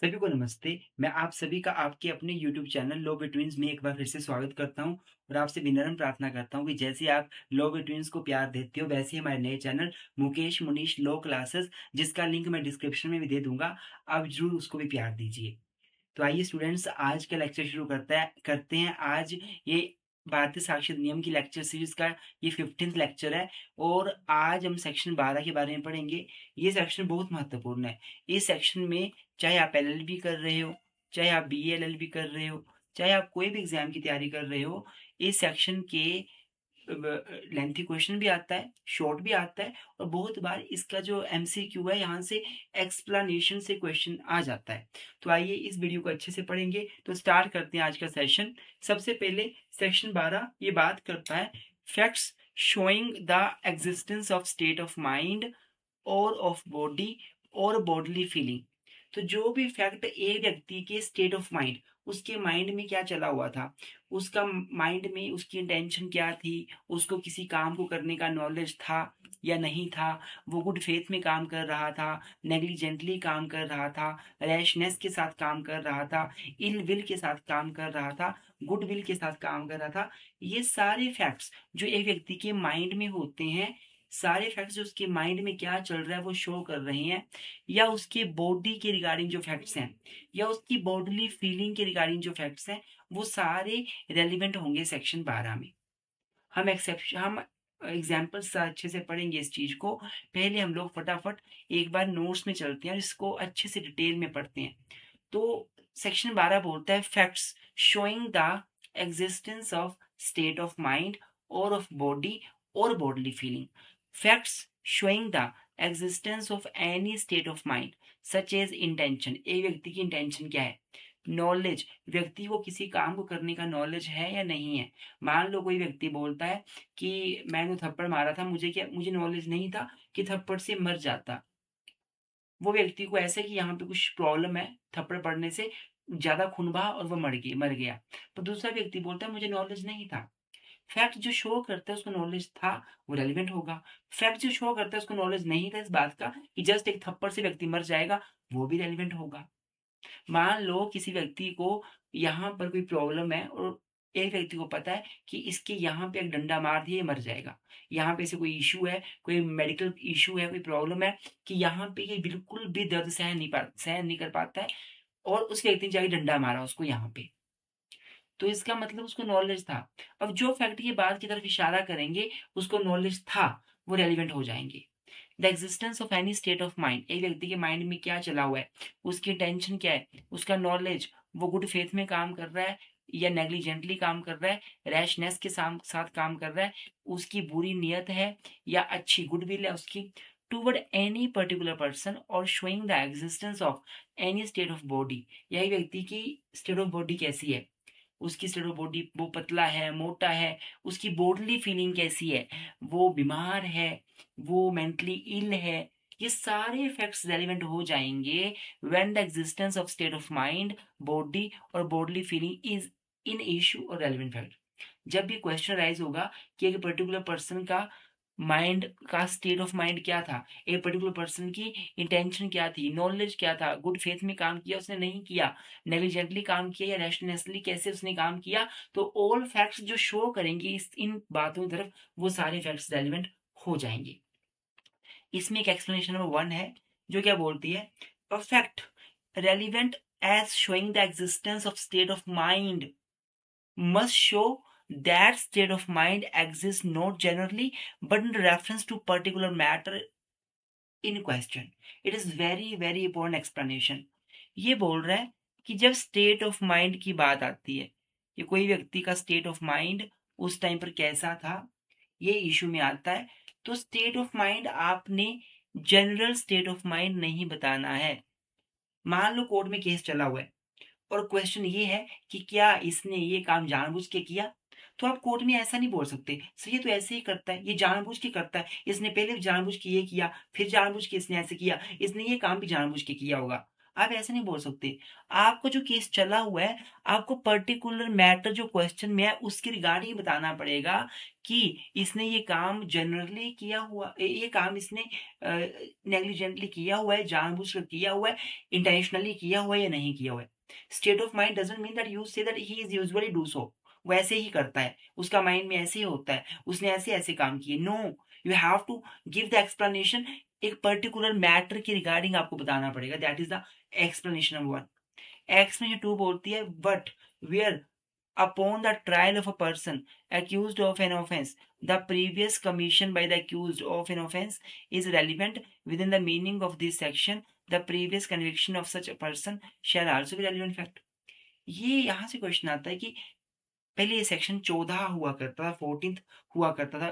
सभी को नमस्ते। मैं आप सभी का आपके अपने यूट्यूब चैनल लो बिटवीन्स में एक बार फिर से स्वागत करता हूँ और आपसे विनम्र प्रार्थना करता हूँ कि जैसे आप लो बिटवीन्स को प्यार देते हो, वैसे ही हमारे नए चैनल मुकेश मुनीश लो क्लासेस, जिसका लिंक मैं डिस्क्रिप्शन में भी दे दूँगा, आप ज़रूर उसको भी प्यार दीजिए। तो आइए स्टूडेंट्स, आज का लेक्चर शुरू करते हैं। आज ये भारतीय साक्षर नियम की लेक्चर सीरीज का ये 15th लेक्चर है और आज हम सेक्शन 12 के बारे में पढ़ेंगे। ये सेक्शन बहुत महत्वपूर्ण है। इस सेक्शन में चाहे आप एलएलबी कर रहे हो, चाहे आप बीए एलएलबी कर रहे हो, चाहे आप कोई भी एग्जाम की तैयारी कर रहे हो, इस सेक्शन के लेंथी क्वेश्चन भी आता है, शॉर्ट भी आता है और बहुत बार इसका जो एमसीक्यू है, यहाँ से एक्सप्लेनेशन से क्वेश्चन आ जाता है। तो आइए इस वीडियो को अच्छे से पढ़ेंगे। तो स्टार्ट करते हैं आज का सेशन। सबसे पहले सेक्शन 12 ये बात करता है facts showing the existence of state of mind और ऑफ बॉडी और बॉडली फीलिंग। तो जो भी फैक्ट एक व्यक्ति के स्टेट ऑफ माइंड, उसके माइंड में क्या चला हुआ था, उसका माइंड में उसकी इंटेंशन क्या थी, उसको किसी काम को करने का नॉलेज था या नहीं था, वो गुड फेथ में काम कर रहा था, नेग्लिजेंटली काम कर रहा था, रैशनेस के साथ काम कर रहा था, इल विल के साथ काम कर रहा था, गुड विल के साथ काम कर रहा था। ये सारे फैक्ट्स जो एक व्यक्ति के माइंड में होते हैं, सारे फैक्ट्स जो उसके माइंड में क्या चल रहा है वो शो कर रहे हैं, या उसके बॉडी के रिगार्डिंग जो फैक्ट्स हैं, या उसकी बॉडीली फीलिंग के रिगार्डिंग जो फैक्ट्स हैं, वो सारे रेलिवेंट होंगे सेक्शन 12 में। हम एग्जाम्पल्स अच्छे से पढ़ेंगे इस चीज को। पहले हम लोग फटाफट एक बार नोट्स में चलते हैं और इसको अच्छे से डिटेल में पढ़ते हैं। तो सेक्शन 12 बोलता है facts showing the existence of state of mind और ऑफ बॉडी और bodily feeling. Facts showing the existence of any state of mind such as intention. एक व्यक्ति की इंटेंशन क्या है। नॉलेज, व्यक्ति को किसी काम को करने का नॉलेज है या नहीं है। मान लो कोई व्यक्ति बोलता है कि मैंने थप्पड़ मारा था, मुझे नॉलेज नहीं था कि थप्पड़ से मर जाता। वो व्यक्ति को ऐसा है कि यहाँ पे कुछ प्रॉब्लम है, थप्पड़ पड़ने से ज्यादा खून बहा और वो मर गया। तो दूसरा व्यक्ति बोलता है मुझे नॉलेज नहीं था। फैक्ट जो शो करता है उसको नॉलेज था, वो रेलिवेंट होगा। फैक्ट जो शो करता है उसको नॉलेज नहीं था इस बात का कि जस्ट एक थप्पड़ से व्यक्ति मर जाएगा, वो भी रेलिवेंट होगा। मान लो किसी व्यक्ति को यहाँ पर कोई प्रॉब्लम है और एक व्यक्ति को पता है कि इसके यहाँ पे एक डंडा मार दिए ये मर जाएगा। यहाँ पे से कोई इशू है, कोई मेडिकल इशू है, कोई प्रॉब्लम है कि यहाँ पे ये बिल्कुल भी दर्द सहन नहीं कर पाता है और उस व्यक्ति ने जाके डंडा मारा उसको यहाँ पे। तो इसका मतलब उसको नॉलेज था। अब जो फैक्ट ये बात की तरफ इशारा करेंगे उसको नॉलेज था, वो रेलिवेंट हो जाएंगे। The existence of any state of mind, एक व्यक्ति के माइंड में क्या चला हुआ है, उसकी टेंशन क्या है, उसका नॉलेज, वो गुड फेथ में काम कर रहा है या नेग्लिजेंटली काम कर रहा है, रैशनेस के साथ काम कर रहा है, उसकी बुरी नीयत है या अच्छी गुडविल है उसकी टूवर्ड एनी पर्टिकुलर पर्सन, और showing the existence of any state of body. यही व्यक्ति की स्टेट ऑफ बॉडी कैसी है, उसकी स्टेट ऑफ बॉडी, वो पतला है, मोटा है, उसकी बॉडली फीलिंग कैसी है, वो बीमार है, वो मेंटली इल है। ये सारे फैक्ट्स रेलिवेंट हो जाएंगे when the existence of state of mind, body और bodily feeling is in issue और रेलिवेंट फैक्ट। जब भी क्वेश्चन राइज होगा कि एक पर्टिकुलर पर्सन का माइंड का स्टेट ऑफ माइंड क्या था, एक पर्टिकुलर पर्सन की इंटेंशन क्या थी, नॉलेज क्या था, गुड फेथ में काम किया उसने नहीं किया, नेग्लिजेंटली काम किया या रैशनेसली कैसे उसने काम किया, तो ऑल फैक्ट्स जो शो करेंगे इस इन बातों की तरफ, वो सारे फैक्ट्स रेलिवेंट हो जाएंगे। इसमें एक एक्सप्लेनेशन नंबर 1 है जो क्या बोलती है, a fact relevant as showing the existence of state of mind must show that state of mind exists not generally but in reference to particular matter in question. It is very important explanation. ये बोल रहा है कि जब state of mind की बात आती है, कि कोई व्यक्ति का स्टेट ऑफ माइंड उस टाइम पर कैसा था, ये इशू में आता है, तो स्टेट ऑफ माइंड आपने जनरल स्टेट ऑफ माइंड नहीं बताना है। मान लो कोर्ट में केस चला हुआ है और क्वेश्चन ये है कि क्या इसने ये काम जानबूझ के किया, तो आप कोर्ट में ऐसा नहीं बोल सकते सर ये तो ऐसे ही करता है, ये जानबूझ के करता है, इसने पहले भी जानबूझ के ये किया, फिर जानबूझ के इसने ऐसे किया, इसने ये काम भी जानबूझ के किया होगा। आप ऐसे नहीं बोल सकते। आपको जो केस चला हुआ है, आपको पर्टिकुलर मैटर जो क्वेश्चन में है उसके रिगार्डिंग बताना पड़ेगा कि इसने ये काम जनरली किया हुआ, ये काम इसने नेग्लिजेंटली किया हुआ है, जानबूझकर किया हुआ है, इंटेंशनली किया हुआ है या नहीं किया हुआ है। State of mind doesn't mean that you say that he is usually do so, वो ऐसे ही करता है, उसका माइंड में ऐसे ही होता है, उसने ऐसे ऐसे काम किए। No, you have to give the explanation. एक पर्टिकुलर मैटर की रिगार्डिंग आपको बताना पड़ेगा, that is the explanation number one. Explanation two बोलती है but where upon the trial of a person accused of an offense the previous commission by the accused of an offense is relevant within the meaning of this section, the previous conviction of such a person shall also be relevant fact। ये यहाँ से question आता है कि पहले ये section 14 हुआ करता था, 14th हुआ करता था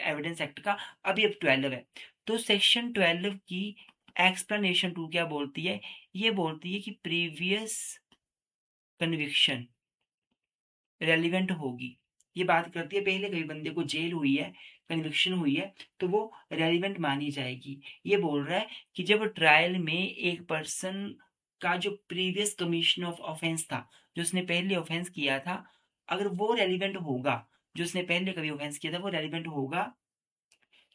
एविडेंस एक्ट का, अभी अब 12 है। तो सेक्शन 12 की एक्सप्लेनेशन टू क्या बोलती है? ये बोलती है कि प्रीवियस कन्विक्शन रेलिवेंट होगी। ये बात करती है पहले कभी बंदे को जेल हुई है, कन्विक्शन हुई है, तो वो रेलिवेंट मानी जाएगी। ये बोल रहा है कि जब ट्रायल में एक पर्सन का जो प्रीवियस कमीशन ऑफ ऑफेंस था, जो उसने पहले ऑफेंस किया था, अगर वो रेलिवेंट होगा, जो उसने पहले कभी ऑफेंस किया था वो रेलिवेंट होगा,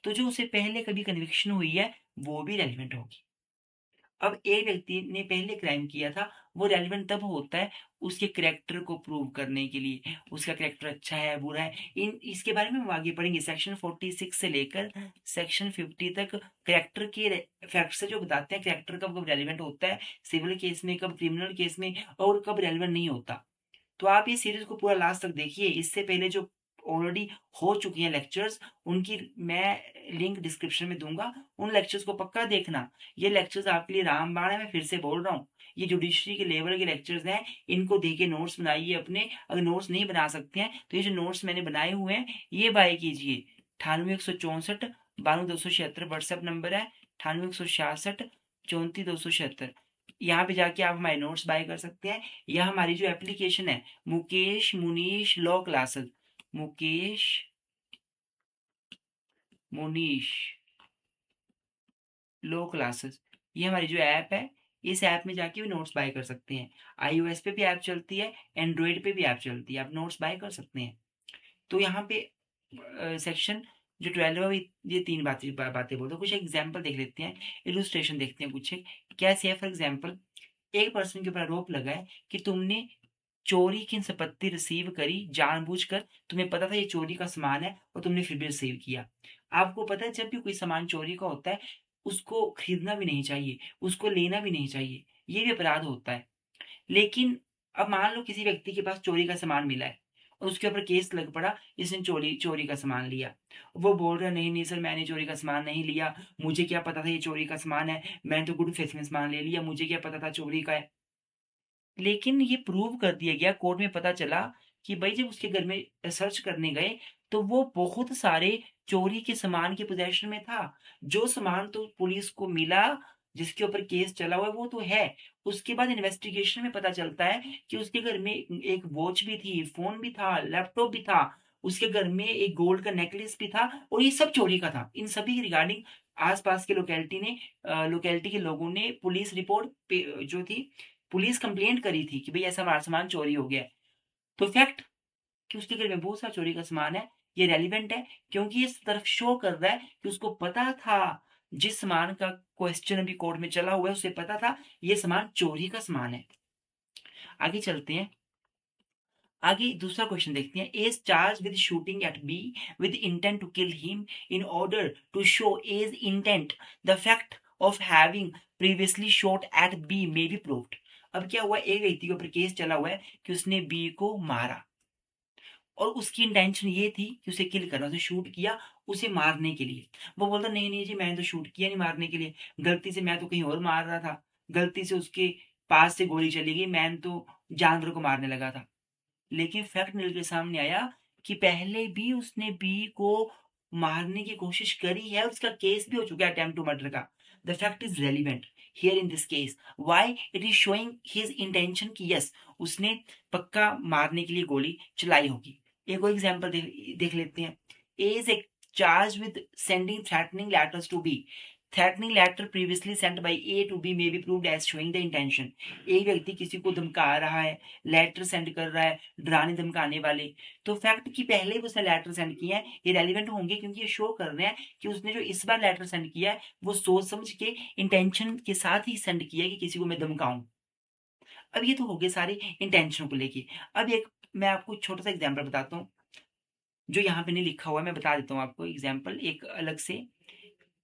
तो जो उसे पहले कभी कन्विक्शन हुई है वो भी रेलिवेंट होगी। अब एक व्यक्ति ने पहले क्राइम किया था, वो रेलेवेंट तब होता है उसके कैरेक्टर को प्रूव करने के लिए, उसका कैरेक्टर अच्छा है, बुरा है। इन इसके बारे में हम आगे पढ़ेंगे। सेक्शन 46 से लेकर सेक्शन 50 तक कैरेक्टर के फैक्ट से जो बताते हैं कैरेक्टर कब कब रेलिवेंट होता है, सिविल केस में, कब क्रिमिनल केस में, और कब रेलिवेंट नहीं होता। तो आप ये सीरीज को पूरा लास्ट तक देखिए। इससे पहले जो ऑलरेडी हो चुकी हैं लेक्चर्स, उनकी मैं लिंक डिस्क्रिप्शन में दूंगा, उन लेक्चर्स को पक्का देखना। ये लेक्चर्स आपके लिए रामबाण है, मैं फिर से बोल रहा हूँ। ये जुडिशरी के लेवल के लेक्चर्स हैं, इनको देके नोट्स बनाइए अपने। अगर नोट्स नहीं बना सकते हैं तो ये जो नोट्स मैंने बनाए हुए हैं ये बाय कीजिए। 98 164 92 276 व्हाट्सएप नंबर है, 98 166 34 276। यहाँ पे जाके आप हमारे नोट्स बाय कर सकते हैं, या हमारी जो एप्लीकेशन है मुकेश मुनीश लॉ क्लासेस, मुकेश मुनीश लो क्लासेस, ये हमारी जो ऐप है, इस ऐप में जाके भी नोट्स बाय कर सकते हैं। iOS पे भी ऐप चलती है, एंड्रॉइड पे भी ऐप चलती है, आप नोट्स बाय कर सकते हैं। तो यहाँ पे सेक्शन जो 12 है ये 3 बातें बोलते हैं। कुछ एग्जाम्पल देख लेते हैं, इलुस्ट्रेशन देखते हैं कुछ। कैसे है? फॉर एग्जाम्पल, एक पर्सन के ऊपर आरोप लगा है कि तुमने चोरी की संपत्ति रिसीव करी जानबूझकर, तुम्हें पता था ये चोरी का सामान है और तुमने फिर भी रिसीव किया। आपको पता है जब भी कोई सामान चोरी का होता है उसको खरीदना भी नहीं चाहिए, उसको लेना भी नहीं चाहिए, ये भी अपराध होता है। लेकिन अब मान लो किसी व्यक्ति के पास चोरी का सामान मिला है और उसके ऊपर केस लग पड़ा, इसने चोरी चोरी का सामान लिया। वो बोल रहा है नहीं नहीं सर, मैंने चोरी का सामान नहीं लिया, मुझे क्या पता था ये चोरी का सामान है, मैंने तो गुड फेथ में सामान ले लिया, मुझे क्या पता था चोरी का है। लेकिन ये प्रूव कर दिया गया, कोर्ट में पता चला कि भाई जब उसके घर में सर्च करने गए तो वो बहुत सारे चोरी के सामान के पोजेशन में था। जो सामान तो पुलिस को मिला, जिसके ऊपर केस चला हुआ है वो तो है। उसके बाद इन्वेस्टिगेशन में पता चलता है कि उसके घर में एक वॉच भी थी, फोन भी था, लैपटॉप भी था, उसके घर में एक गोल्ड का नेकलेस भी था, और ये सब चोरी का था। इन सभी की रिगार्डिंग आसपास के लोकेलिटी के लोगों ने पुलिस रिपोर्ट पे जो थी, पुलिस कंप्लेंट करी थी कि भई ऐसा हमारा सामान चोरी हो गया है। तो फैक्ट कि उसके घर में बहुत सारा चोरी का सामान है, ये रेलेवेंट है, क्योंकि इस तरफ शो कर रहा है कि उसको पता था, जिस सामान का क्वेश्चन अभी कोर्ट में चला हुआ है उसे पता था ये सामान चोरी का सामान है। आगे चलते हैं। आगे दूसरा क्वेश्चन देखते हैं। Is charge with shooting at B with intent to kill him in order to show his intent the fact of having previously shot at B may be proved. अब क्या हुआ, एक व्यक्ति के ऊपर केस चला हुआ है कि उसने बी को मारा और उसकी इंटेंशन ये थी कि उसे किल करना, उसे शूट किया उसे मारने के लिए। वो बोलता नहीं नहीं जी मैंने तो शूट किया नहीं मारने के लिए, गलती से मैं तो कहीं और मार रहा था, गलती से उसके पास से गोली चली गई, मैंने तो जानवर को मारने लगा था। लेकिन फैक्ट निकल के सामने आया कि पहले भी उसने बी को मारने की कोशिश करी है और उसका केस भी हो चुका है अटेम्प्ट टू मर्डर का। The fact is relevant here in this case, why it is showing his intention कि यस उसने पक्का मारने के लिए गोली चलाई होगी। एक और एग्जांपल देख लेते हैं। A is charge with sending threatening letters to B. Threatening letter previously sent by A to B may be proved as showing the intention. एक व्यक्ति किसी को धमका रहा है, लेटर सेंड कर रहा है, डराने धमकाने वाले, तो फैक्ट कि पहले भी उसने लेटर सेंड किया है ये रेलिवेंट होंगे, क्योंकि ये शो कर रहे हैं कि उसने जो इस बार लेटर सेंड किया है वो सोच समझ के इंटेंशन के साथ ही सेंड किया है कि किसी को मैं धमकाऊं। अब ये तो हो गए सारे इंटेंशन को लेके। अब एक मैं आपको छोटा सा एग्जाम्पल बताता हूँ, जो यहाँ पे नहीं लिखा हुआ, मैं बता देता हूँ आपको एग्जाम्पल एक अलग से।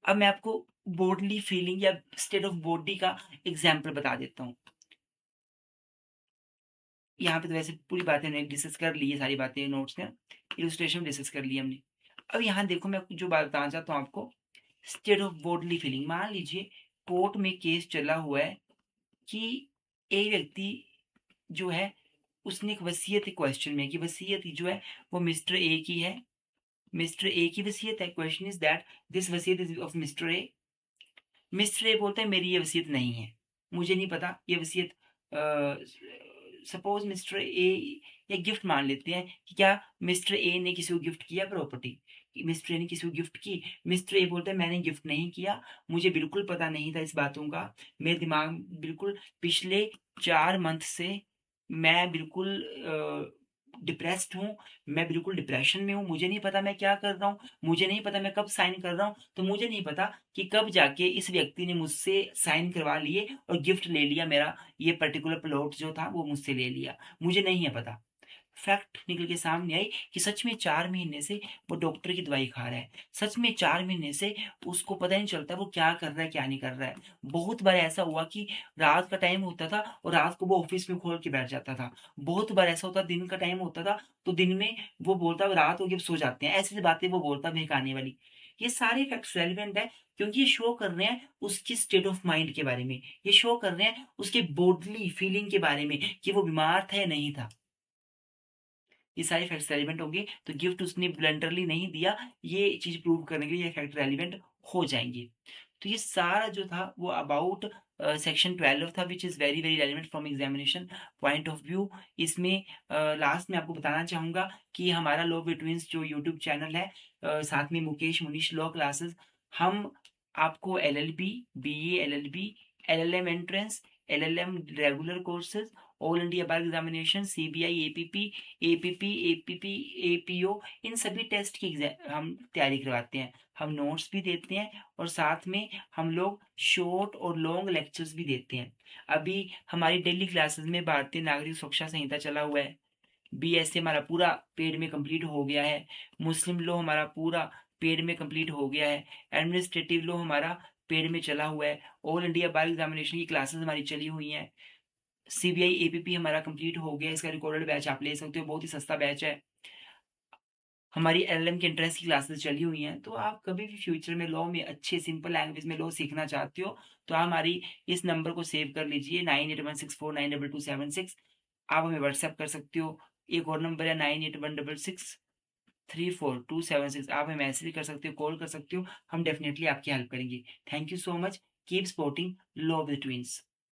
अब मैं आपको बॉडली फीलिंग या स्टेट ऑफ बॉडी का एग्जाम्पल बता देता हूँ। यहाँ पे तो वैसे पूरी बातें हमने डिस्कस कर ली है, सारी बातें नोट्स में, इलस्ट्रेशन डिस्कस कर ली हमने। अब यहाँ देखो मैं जो बात बताना चाहता हूँ आपको, स्टेट ऑफ बॉडली फीलिंग। मान लीजिए कोर्ट में केस चला हुआ है कि एक व्यक्ति जो है उसने एक वसीयत क्वेश्चन में कि वसीयत जो है वो मिस्टर ए की है, मिस्टर ए की वसीयत है। क्वेश्चन इज दैट दिस वसीयत is of mister A. Mister A बोलता है मेरी ये वसीयत नहीं है, मुझे नहीं पता ये वसीयत। सपोज मिस्टर ए या गिफ्ट मान लेते हैं कि क्या मिस्टर ए ने किसी को गिफ्ट किया प्रॉपर्टी, मिस्टर ए ने किसी को गिफ्ट की। मिस्टर ए बोलता है मैंने गिफ्ट नहीं किया, मुझे बिल्कुल पता नहीं था इस बातों का, मेरे दिमाग बिल्कुल पिछले 4 मंथ से मैं बिल्कुल डिप्रेस्ड हूँ, मैं बिल्कुल डिप्रेशन में हूँ, मुझे नहीं पता मैं क्या कर रहा हूँ, मुझे नहीं पता मैं कब साइन कर रहा हूँ, तो मुझे नहीं पता कि कब जाके इस व्यक्ति ने मुझसे साइन करवा लिए और गिफ्ट ले लिया, मेरा ये पर्टिकुलर प्लॉट जो था वो मुझसे ले लिया, मुझे नहीं है पता। फैक्ट निकल के सामने आई कि सच में 4 महीने से वो डॉक्टर की दवाई खा रहा है, सच में 4 महीने से उसको पता नहीं चलता वो क्या कर रहा है क्या नहीं कर रहा है। बहुत बार ऐसा हुआ कि रात का टाइम होता था और रात को वो ऑफिस में खोल के बैठ जाता था, बहुत बार ऐसा होता दिन का टाइम होता था तो दिन में वो बोलता रात होगी अब सो जाते हैं, ऐसी ऐसी बातें वो बोलता बहकाने वाली। ये सारे फैक्ट्स रेलिवेंट है क्योंकि ये शो कर रहे हैं उसकी स्टेट ऑफ माइंड के बारे में, ये शो कर रहे हैं उसके बॉडली फीलिंग के बारे में कि वो बीमार था या नहीं था। ये सारे फैक्ट्स रेलिवेंट होंगे, तो गिफ्ट उसने ब्लंडरली नहीं दिया, ये चीज प्रूव करने के लिए ये फैक्ट रेलिवेंट हो जाएंगे। तो ये सारा जो था वो अबाउट सेक्शन 12 था, which is very very relevant from examination point of view. इसमें लास्ट में आपको बताना चाहूँगा कि हमारा लॉ बिटवीन्स जो यूट्यूब चैनल है, साथ में मुकेश मुनीश लॉ क्लासेस, हम आपको LLB, BA LLB, LLM entrance, LLM regular courses, all India बार एग्जामिनेशन, CBI, APP, APO, इन सभी टेस्ट की हम तैयारी करवाते हैं। हम नोट्स भी देते हैं और साथ में हम लोग शॉर्ट और लॉन्ग लेक्चर्स भी देते हैं। अभी हमारी डेली क्लासेस में भारतीय नागरिक सुरक्षा संहिता चला हुआ है, BSc हमारा पूरा पेड में कंप्लीट हो गया है, मुस्लिम लॉ हमारा पूरा पेड में कंप्लीट हो गया है, एडमिनिस्ट्रेटिव लॉ हमारा पेड में चला हुआ है, ऑल इंडिया बार एग्जामिनेशन की क्लासेस हमारी चली हुई हैं, CBI APP हमारा कंप्लीट हो गया, इसका रिकॉर्डेड बैच आप ले सकते हो, बहुत ही सस्ता बैच है। हमारी LLM की एंट्रेंस की क्लासेस चली हुई हैं, तो आप कभी भी फ्यूचर में लॉ में अच्छे सिंपल लैंग्वेज में लॉ सीखना चाहते हो तो आप हमारी इस नंबर को सेव कर लीजिए, 9816492276। आप हमें व्हाट्सएप कर सकते हो। एक और नंबर है 9816634276, आप हमें मैसेज कर सकते हो, कॉल कर सकते हो, हम डेफिनेटली आपकी हेल्प करेंगे। Thank you so much, keep supporting law with twins.